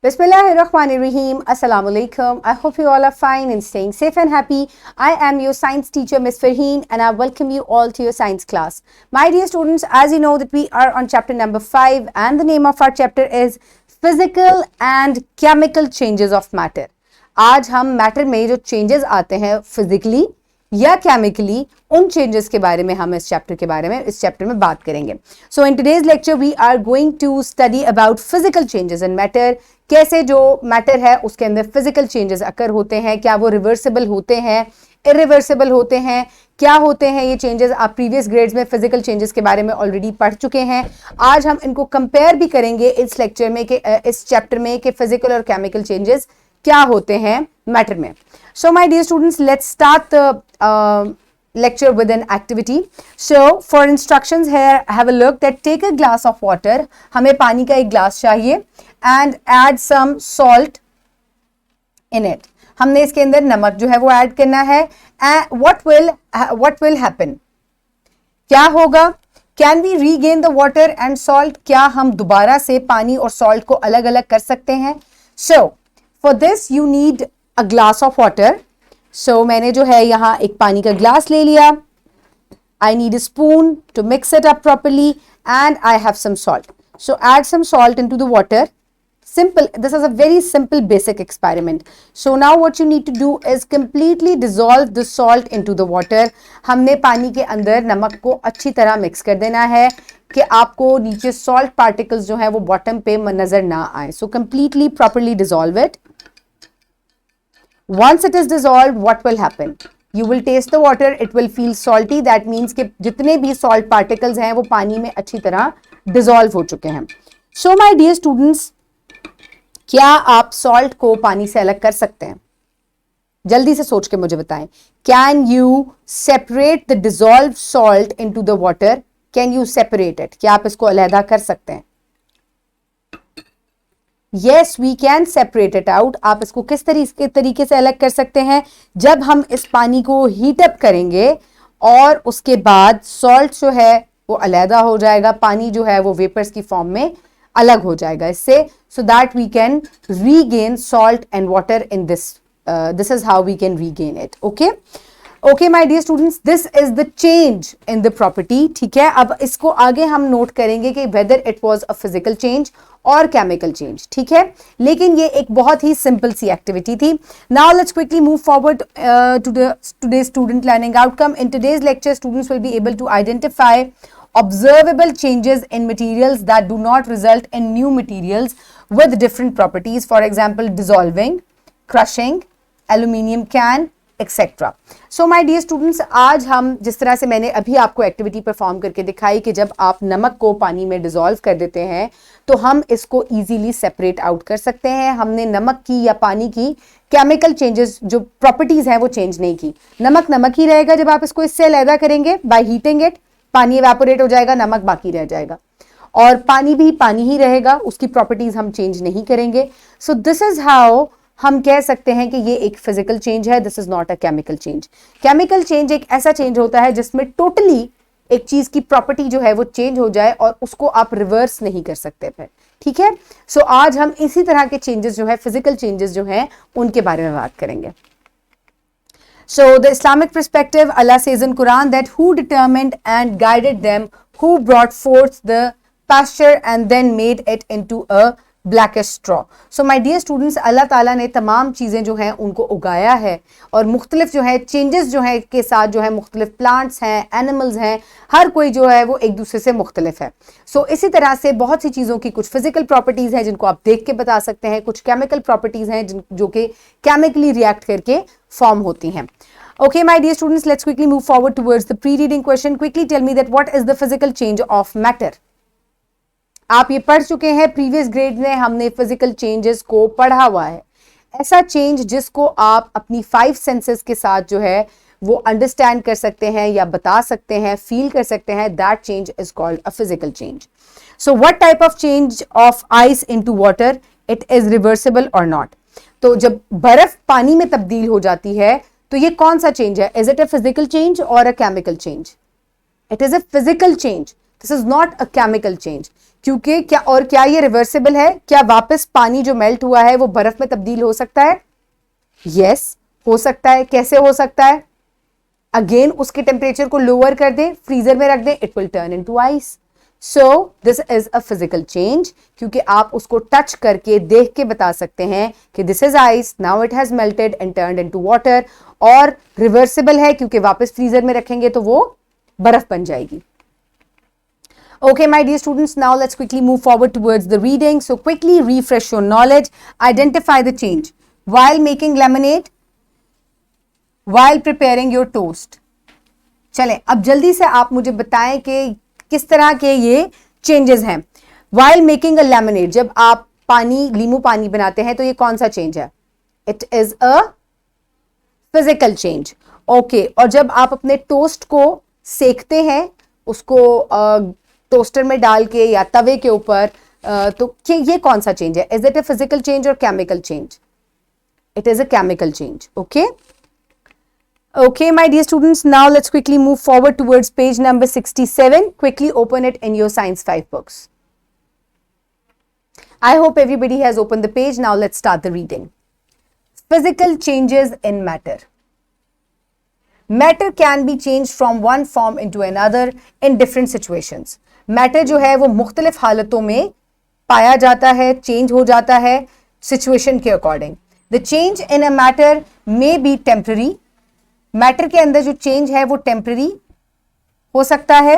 Bismillahirrahmanirrahim. Assalamu alaikum. I hope you all are fine and staying safe and happy. I am your science teacher, Miss Farheen, and I welcome you all to your science class. My dear students, as you know that we are on chapter number 5 and the name of our chapter is Physical and Chemical Changes of Matter. आज हम matter में जो changes आते हैं physically या chemically, उन changes के बारे में हम इस चैप्टर में बात करेंगे. So in today's lecture we are going to study about physical changes in matter. कैसे जो मैटर है उसके अंदर फिजिकल चेंजेस अकर होते हैं, क्या वो रिवर्सिबल होते हैं, इरिवर्सिबल होते हैं, क्या होते हैं ये चेंजेस. आप प्रीवियस ग्रेड्स में फिजिकल चेंजेस के बारे में ऑलरेडी पढ़ चुके हैं. आज हम इनको कंपेयर भी करेंगे इस लेक्चर में कि इस चैप्टर में कि फिजिकल और केमिकल चेंजेस क्या होते हैं मैटर में. So my dear students, let's start the lecture with an activity. So for instructions here, have a look that take a glass of water. हमें पानी का एक ग्लास चाहिए and add some salt in it. हमने इसके अंदर नमक जो है वो ऐड करना है. What will happen? क्या होगा? Can we regain the water and salt? क्या हम दोबारा से पानी और salt को अलग अलग कर सकते हैं? So for this you need a glass of water. So मैंने जो है यहाँ एक पानी का ग्लास ले लिया. I need a spoon to mix it up properly and I have some salt. So add some salt into the water. Simple. This is a very simple basic experiment. So now what you need to do is completely dissolve the salt into the water. हमने पानी के अंदर नमक को अच्छी तरह mix कर देना है कि आपको नीचे salt particles जो है वो bottom पे नजर ना आए. So completely properly dissolve it. Once it is dissolved, what will happen? You will taste the water. It will feel salty. That means कि जितने भी salt particles हैं वो पानी में अच्छी तरह dissolve हो चुके हैं. So my dear students, क्या आप salt को पानी से अलग कर सकते हैं? जल्दी से सोच के मुझे बताएं. Can you separate the dissolved salt into the water? Can you separate it? क्या आप इसको अलहदा कर सकते हैं? Yes, we can separate it out. आप इसको किस तरीके से अलग कर सकते हैं? जब हम इस पानी को हीट अप करेंगे और उसके बाद सॉल्ट जो है वो अलहदा हो जाएगा, पानी जो है वो वेपर्स की फॉर्म में अलग हो जाएगा इससे, so that we can regain salt and water in this. This is how we can regain it. Okay, my dear students, this is the change in the property. ठीक है, अब इसको आगे हम नोट करेंगे कि whether it was a physical change और chemical change. ठीक है, लेकिन ये एक बहुत ही simple सी activity थी. Now let's quickly move forward to today's student learning outcome. In today's lecture, students will be able to identify observable changes in materials that do not result in new materials with different properties. For example, dissolving, crushing, aluminium can, etcetera. So my dear students, आज हम जिस तरह से मैंने अभी आपको activity perform करके दिखाई कि जब आप नमक को पानी में डिसॉल्व कर देते हैं तो हम इसको इजीली सेपरेट आउट कर सकते हैं. हमने नमक की या पानी की केमिकल चेंजेस जो प्रॉपर्टीज हैं वो चेंज नहीं की. नमक ही रहेगा. जब आप इसको इससे अलग करेंगे बाय हीटिंग इट, पानी इवेपोरेट हो जाएगा, नमक बाकी रह जाएगा, और पानी भी पानी ही रहेगा, उसकी प्रॉपर्टीज हम चेंज नहीं करेंगे. सो दिस इज हाउ हम कह सकते हैं कि ये एक फिजिकल चेंज है. This is not a chemical change. Chemical change एक ऐसा चेंज होता है जिसमें टोटली एक चीज की प्रॉपर्टी जो है वो चेंज हो जाए और उसको आप रिवर्स नहीं कर सकते फिर. ठीक है, सो आज हम इसी तरह के चेंजेस जो है, फिजिकल चेंजेस जो हैं, उनके बारे में बात करेंगे. So the Islamic perspective, Allah says in Quran that who determined and guided them, who brought forth the pasture and then made it into a blackish straw. So my dear students, अल्लाह ताला ने तमाम चीज़ें जो हैं उनको उगाया है और मुख्तलिफ जो है चेंजेस जो है के साथ जो है मुख्तलिफ प्लांट्स हैं, एनिमल्स हैं, हर कोई जो है वो एक दूसरे से मुख्तलिफ है. सो इसी तरह से बहुत सी चीज़ों की कुछ फिजिकल प्रॉपर्टीज़ हैं जिनको आप देख के बता सकते हैं, कुछ केमिकल प्रॉपर्टीज़ हैं जो कि केमिकली रिएक्ट करके फॉर्म होती हैं. Okay, my dear students, let's quickly move forward towards the pre-reading question. Quickly tell me that what is the physical change of matter? आप ये पढ़ चुके हैं प्रीवियस ग्रेड में, हमने फिजिकल चेंजेस को पढ़ा हुआ है. ऐसा चेंज जिसको आप अपनी 5 सेंसेस के साथ जो है वो अंडरस्टैंड कर सकते हैं या बता सकते हैं, फील कर सकते हैं, that change is called a physical change. So what type of change of ice into water? It is reversible और नॉट. तो जब बर्फ पानी में तब्दील हो जाती है तो ये कौन सा चेंज है? Is it a physical change or a chemical change? It is a physical change. This is not a chemical change. क्योंकि क्या ये रिवर्सिबल है? क्या वापस पानी जो मेल्ट हुआ है वो बर्फ में तब्दील हो सकता है? यस, हो सकता है। कैसे हो सकता है? अगेन उसके टेम्परेचर को लोअर कर दें, फ्रीजर में रख दें, it will turn into ice. So this is a physical change, क्योंकि आप उसको टच करके देख के बता सकते हैं कि this is ice, now it has melted and turned into water. और रिवर्सिबल है क्योंकि वापस फ्रीजर में रखेंगे तो वो बर्फ बन जाएगी। Okay, my dear students, now let's quickly move forward towards the reading. So quickly refresh your knowledge. Identify the change while making lemonade, while preparing your toast. चलें, अब जल्दी से आप मुझे बताएं कि किस तरह के ये चेंजेस हैं। While making a lemonade, जब आप लीमू पानी बनाते हैं तो ये कौन सा चेंज है? It is a physical change. Okay, और जब आप अपने टोस्ट को सेकते हैं, उसको टोस्टर में डाल के या तवे के ऊपर, तो ये कौन सा चेंज है? Is it a physical change or chemical change? It is a chemical change. Okay okay, my dear students, now let's quickly move forward towards page number 67. Quickly open it in your science 5 books. I hope everybody has opened the page. Now let's start the reading. Physical changes in matter. Matter can be changed from one form into another in different situations. Matter जो है वो मुख्तलिफ हालतों में पाया जाता है, change हो जाता है सिचुएशन के according. The change in a matter may be temporary. Matter के अंदर जो चेंज है वो टेम्पररी हो सकता है,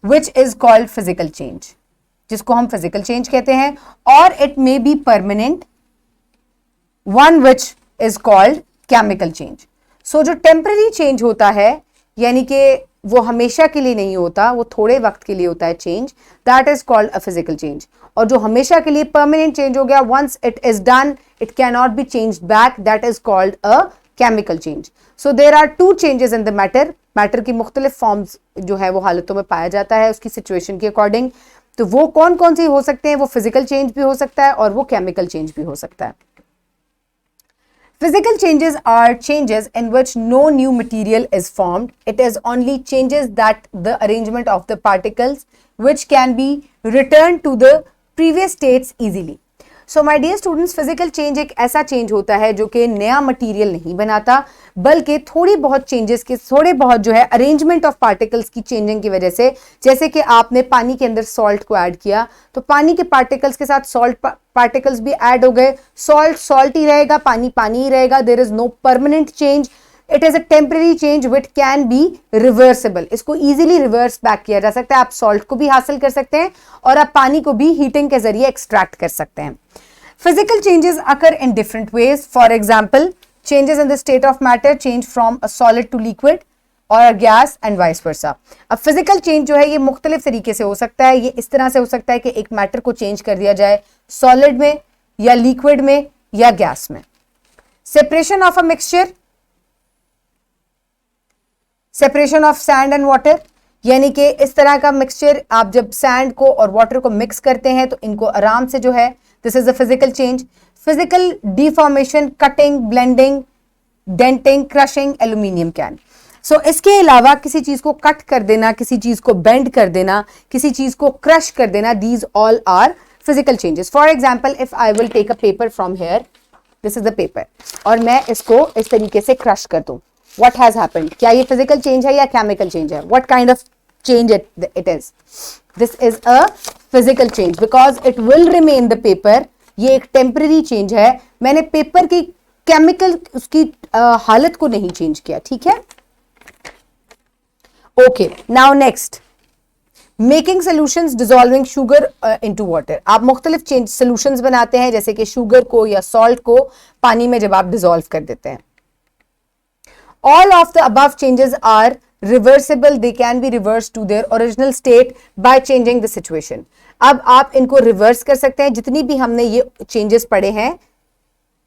which is called physical change, जिसको हम फिजिकल चेंज कहते हैं। और it may be permanent, one which is called chemical change. So जो टेम्पररी चेंज होता है, यानी कि वो हमेशा के लिए नहीं होता, वो थोड़े वक्त के लिए होता है change, that is called a physical change. और जो हमेशा के लिए परमानेंट चेंज हो गया, once it is done, it can not be changed back, that is called a chemical change. So there are two changes in the matter. Matter की मुख्तलिफ forms जो है वो हालतों में पाया जाता है उसकी सिचुएशन के अकॉर्डिंग। तो वो कौन कौन सी हो सकते हैं? वो फिजिकल चेंज भी हो सकता है और वो केमिकल चेंज भी हो सकता है। Physical changes are changes in which no new material is formed. It is only changes that the arrangement of the particles which can be returned to the previous states easily. So my dear students, physical change एक ऐसा change होता है जो कि नया material नहीं बनाता, बल्कि थोड़ी बहुत changes के, थोड़े बहुत जो है arrangement of particles की changing की वजह से, जैसे कि आपने पानी के अंदर salt को add किया तो पानी के particles के साथ salt particles भी add हो गए, salt ही रहेगा, पानी ही रहेगा, there is no permanent change. It is a temporary change which can be reversible. इसको easily reverse back किया जा सकता है। आप salt को भी हासिल कर सकते हैं और आप पानी को भी heating के जरिए extract कर सकते हैं। Physical changes occur in different ways. For example, changes in the state of matter change from a solid to liquid or a gas and vice versa. अब physical change जो है ये मुख्तलिफ तरीके से हो सकता है। ये इस तरह से हो सकता है कि एक matter को change कर दिया जाए solid में या liquid में या gas में। Separation of a mixture, separation of sand and water, यानी कि इस तरह का मिक्सचर आप जब सैंड को और वाटर को मिक्स करते हैं तो इनको आराम से जो है, this is a physical change. Physical deformation, cutting, blending, denting, crushing aluminium can. So इसके अलावा किसी चीज को कट कर देना, किसी चीज को बेंड कर देना, किसी चीज को क्रश कर देना, these all are physical changes. For example, if I will take a paper from here, this is the paper, और मैं इसको इस तरीके से क्रश कर दूं, what has happened? क्या ये physical change है या chemical change है? What kind of change it is? This is a physical change because it will remain the paper. ये एक temporary change है। मैंने पेपर की chemical उसकी हालत को नहीं change किया, ठीक है? Okay, now next, making solutions, dissolving sugar into water. आप मुख्तलिफ solutions बनाते हैं, जैसे कि sugar को या salt को पानी में जब आप dissolve कर देते हैं। All of the above changes are reversible. They can be reversed to their original state by changing the situation. अब आप इनको रिवर्स कर सकते हैं। जितनी भी हमने ये चेंजेस पढ़े हैं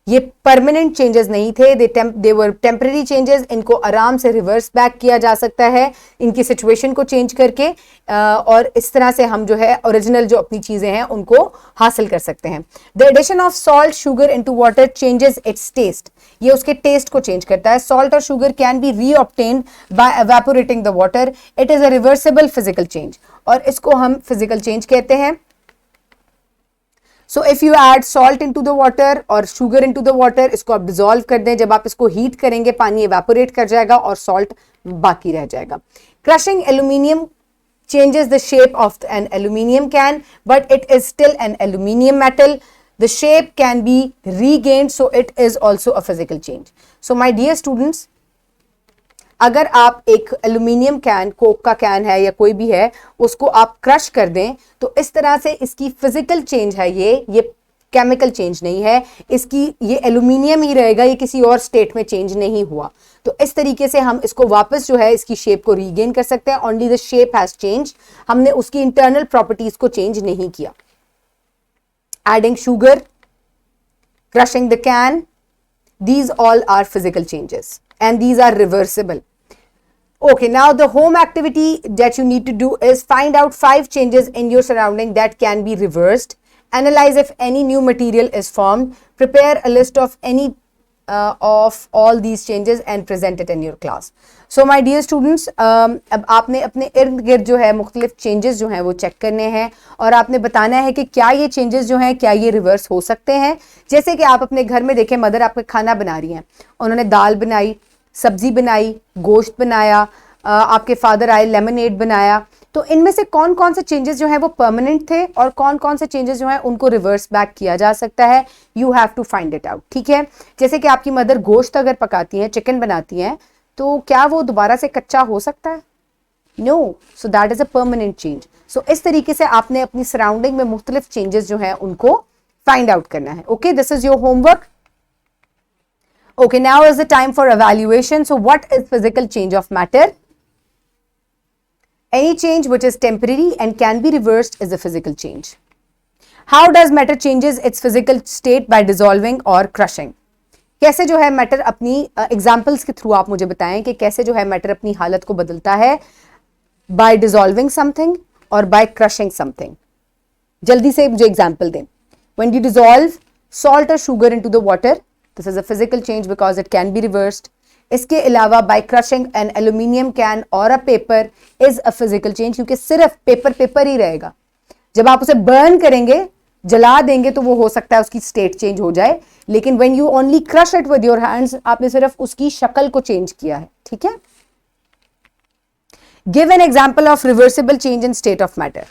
ये परमानेंट चेंजेस नहीं थे, दे वर टेम्पररी चेंजेस। इनको आराम से रिवर्स बैक किया जा सकता है इनकी सिचुएशन को चेंज करके, और इस तरह से हम जो है ओरिजिनल जो अपनी चीजें हैं उनको हासिल कर सकते हैं। The addition of salt sugar into water changes its taste. ये उसके टेस्ट को चेंज करता है। सॉल्ट और sugar can be reobtained by evaporating the water. It is a reversible physical change. और इसको हम फिजिकल चेंज कहते हैं. So if you add salt into the water और शुगर इनटू द वाटर, इसको आप डिसॉल्व कर दें. जब आप इसको हीट करेंगे पानी इवेपोरेट कर जाएगा और सॉल्ट बाकी रह जाएगा. Crushing aluminium changes the shape of an aluminium can, but it is still an aluminium metal. The shape can be regained, so it is also a physical change. So my dear students, अगर आप एक aluminium can, Coke का can है या कोई भी है, उसको आप क्रश कर दें तो इस तरह से इसकी फिजिकल चेंज है, ये केमिकल चेंज नहीं है. इसकी ये एल्यूमिनियम ही रहेगा, ये किसी और स्टेट में चेंज नहीं हुआ. तो इस तरीके से हम इसको वापस जो है इसकी शेप को रीगेन कर सकते हैं. Only the shape has change, हमने उसकी इंटरनल प्रॉपर्टीज को चेंज नहीं किया. Adding sugar, crushing the can, these all are physical changes and these are reversible. Okay, now the home activity that you need to do is find out 5 changes in your surrounding that can be reversed. Analyze if any new material is formed. Prepare a list of any of all these changes and present it in your class. So my dear students, अब आपने अपने इर्द गिर्द जो है मुख्तलिफ changes जो हैं वो चेक करने हैं और आपने बताना है कि क्या ये चेंजेस जो हैं क्या ये रिवर्स हो सकते हैं. जैसे कि आप अपने घर में देखें, मदर आपके खाना बना रही हैं, उन्होंने दाल बनाई, सब्जी बनाई, गोश्त बनाया, आपके फादर आए, लेमनेड बनाया. तो इनमें से कौन कौन से चेंजेस जो हैं वो परमानेंट थे और कौन कौन से चेंजेस जो हैं उनको रिवर्स बैक किया जा सकता है. You have to find it out. ठीक है, जैसे कि आपकी मदर गोश्त अगर पकाती हैं, चिकन बनाती हैं, तो क्या वो दोबारा से कच्चा हो सकता है? No. So that is a permanent change. So इस तरीके से आपने अपनी सराउंडिंग में मुख्तलिफ चेंजेस जो हैं उनको फाइंड आउट करना है. Okay, this is your homework. Okay, now is the time for evaluation. So what is physical change of matter? Any change which is temporary and can be reversed is a physical change. How does matter changes its physical state by dissolving or crushing? कैसे जो है matter अपनी examples के through आप मुझे बताएं कि कैसे जो है मैटर अपनी हालत को बदलता है by dissolving something और by crushing something. जल्दी से मुझे एग्जाम्पल दें. When you dissolve salt or sugar into the water, this is a physical change because it can be reversed. इसके अलावा by crushing an aluminium can or a paper is a physical change, क्योंकि सिर्फ paper ही रहेगा. जब आप उसे burn करेंगे, जला देंगे, तो वो हो सकता है उसकी स्टेट चेंज हो जाए, लेकिन when you only crush it with your hands, आपने सिर्फ उसकी शक्ल को चेंज किया है. ठीक है. Give an example of reversible change in state of matter.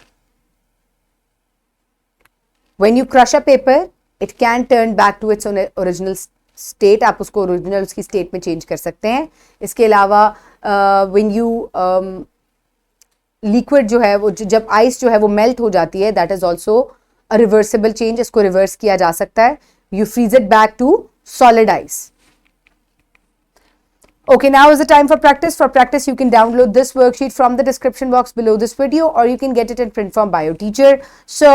When you crush a paper, it can turn back to its original state. आप उसको ओरिजिनल उसकी स्टेट में चेंज कर सकते हैं. इसके अलावा when you लिक्विड जो है वो जब आइस जो है वो मेल्ट हो जाती है, that is also a reversible change. इसको रिवर्स किया जा सकता है. You freeze it back to solid ice. Okay, now is the time for practice. For practice, you can download this worksheet from the description box below this video, or you can get it in print form by your teacher. So,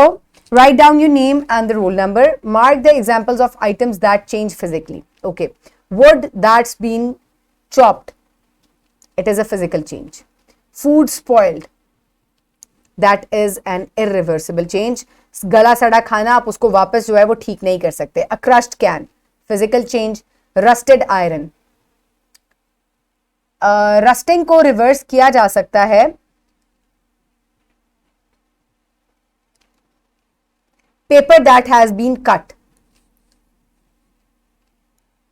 write down your name and the roll number. Mark the examples of items that change physically. Okay, wood that's been chopped, it is a physical change. Food spoiled, that is an irreversible change. गला सड़ा खाना, आप उसको वापस जो है वो ठीक नहीं कर सकते. A crushed can, physical change. Rusted iron, rusting को रिवर्स किया जा सकता है. Paper that has been cut,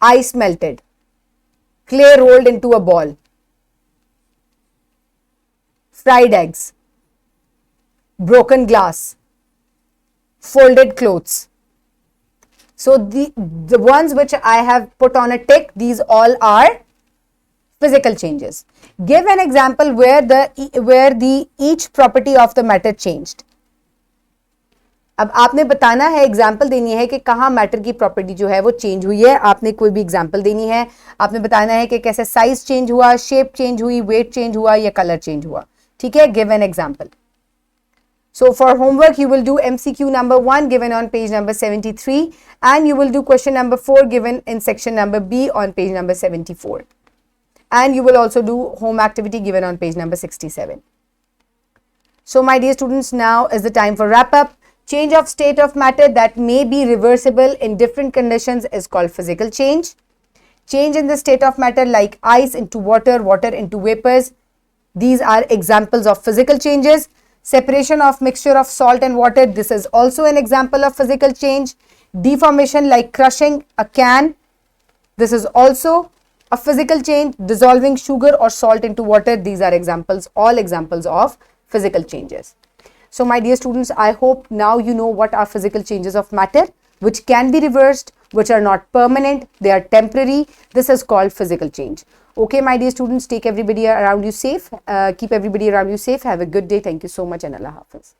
ice melted, clay rolled into a ball, fried eggs, broken glass, folded clothes. So the ones which I have put on a tick, these all are physical changes. Give an example where the each property of the matter changed. अब आपने बताना है, example देनी है कि कहाँ matter की property जो है वो चेंज हुई है. आपने कोई भी एग्जाम्पल देनी है. आपने बताना है कि कैसे साइज चेंज हुआ, शेप चेंज हुई, वेट चेंज हुआ या कलर चेंज हुआ. ठीक है. Give an example. So for homework, you will do MCQ number 1 given on page number 73, and you will do question number 4 given in section number B on page number 74. And you will also do home activity given on page number 67. So my dear students, now is the time for wrap up. Change of state of matter that may be reversible in different conditions is called physical change. Change in the state of matter like ice into water, water into vapors, these are examples of physical changes. Separation of mixture of salt and water, this is also an example of physical change. Deformation like crushing a can, this is also a physical change. Dissolving sugar or salt into water, these are examples, all examples of physical changes. So my dear students, I hope now you know what are physical changes of matter, which can be reversed, which are not permanent, they are temporary. This is called physical change. Okay, my dear students, take everybody around you safe. Keep everybody around you safe. Have a good day. Thank you so much and Allah Hafiz.